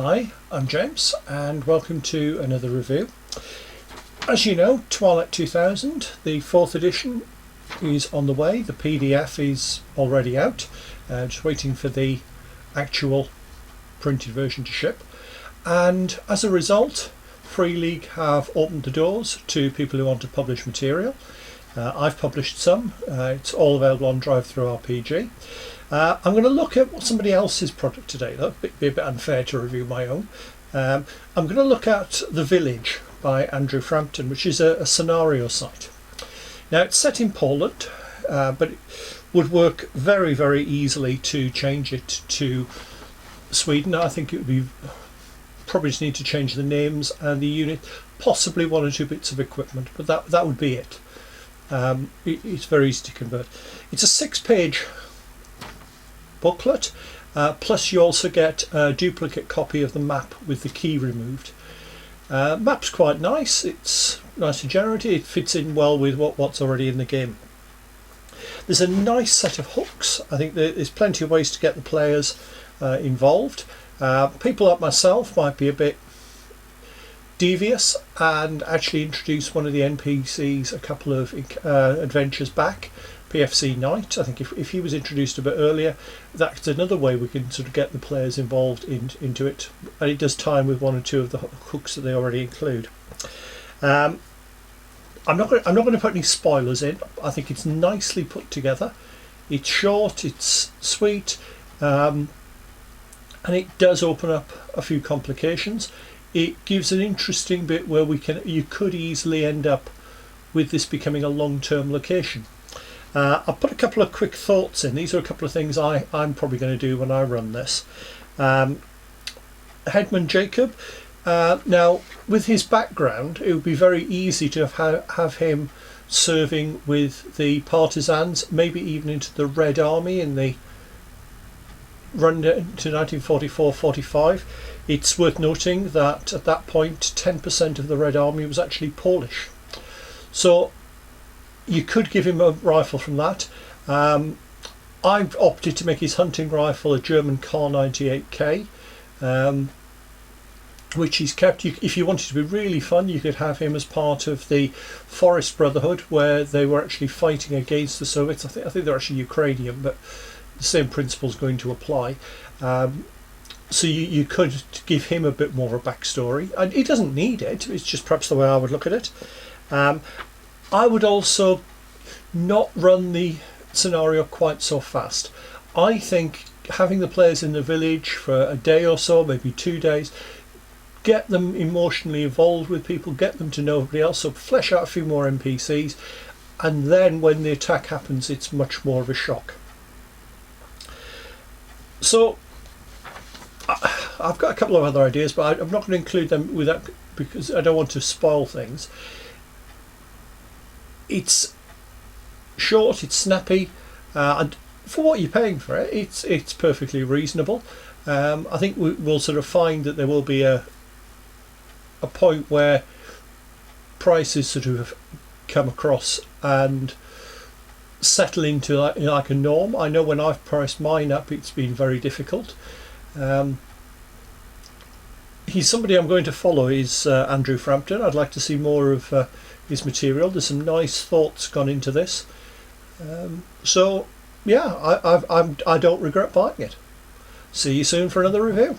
Hi, I'm James and welcome to another review. As you know, Twilight 2000, the 4th edition, is on the way. The PDF is already out, just waiting for the actual printed version to ship. And as a result, Free League have opened the doors to people who want to publish material. I've published some. It's all available on Drive-Thru-RPG. I'm going to look at somebody else's product today. That would be a bit unfair to review my own. I'm going to look at The Village by Andrew Frampton, which is a scenario site. Now it's set in Poland, but it would work very, very easily to change it to Sweden. I think it would be probably just need to change the names and the unit, possibly one or two bits of equipment, but that would be it. It's very easy to convert. It's a 6-page booklet, plus you also get a duplicate copy of the map with the key removed. Map's quite nice, it's nice and generated, it fits in well with what's already in the game. There's a nice set of hooks. I think there's plenty of ways to get the players involved. People like myself might be a bit devious and actually introduce one of the NPCs a couple of adventures back. PFC Knight, I think if he was introduced a bit earlier, that's another way we can sort of get the players involved into it, and it does tie in with one or two of the hooks that they already include. I'm not going to put any spoilers in. I think it's nicely put together. It's short, it's sweet, and it does open up a few complications. It gives an interesting bit where you could easily end up with this becoming a long-term location. I'll put a couple of quick thoughts in. These are a couple of things I'm probably going to do when I run this. Headman Jacob, now with his background, it would be very easy to have him serving with the partisans, maybe even into the Red Army in the run to 1944-45. It's worth noting that at that point 10% of the Red Army was actually Polish. So you could give him a rifle from that. I've opted to make his hunting rifle a German Kar 98K, which he's kept. If you wanted to be really fun, you could have him as part of the Forest Brotherhood, where they were actually fighting against the Soviets. I think they're actually Ukrainian, but the same principle is going to apply. So you could give him a bit more of a backstory. And he doesn't need it, it's just perhaps the way I would look at it. I would also not run the scenario quite so fast. I think having the players in the village for a day or so, maybe 2 days, get them emotionally involved with people, get them to know everybody else, so flesh out a few more NPCs, and then when the attack happens it's much more of a shock. So I've got a couple of other ideas, but I'm not going to include them with that because I don't want to spoil things. It's short, it's snappy, and for what you're paying for it, it's perfectly reasonable. I think we'll sort of find that there will be a point where prices sort of come across and settle into like a norm. I know when I've priced mine up, it's been very difficult. He's somebody I'm going to follow, is Andrew Frampton. I'd like to see more of his material. There's some nice thoughts gone into this. So yeah, I don't regret buying it. See you soon for another review.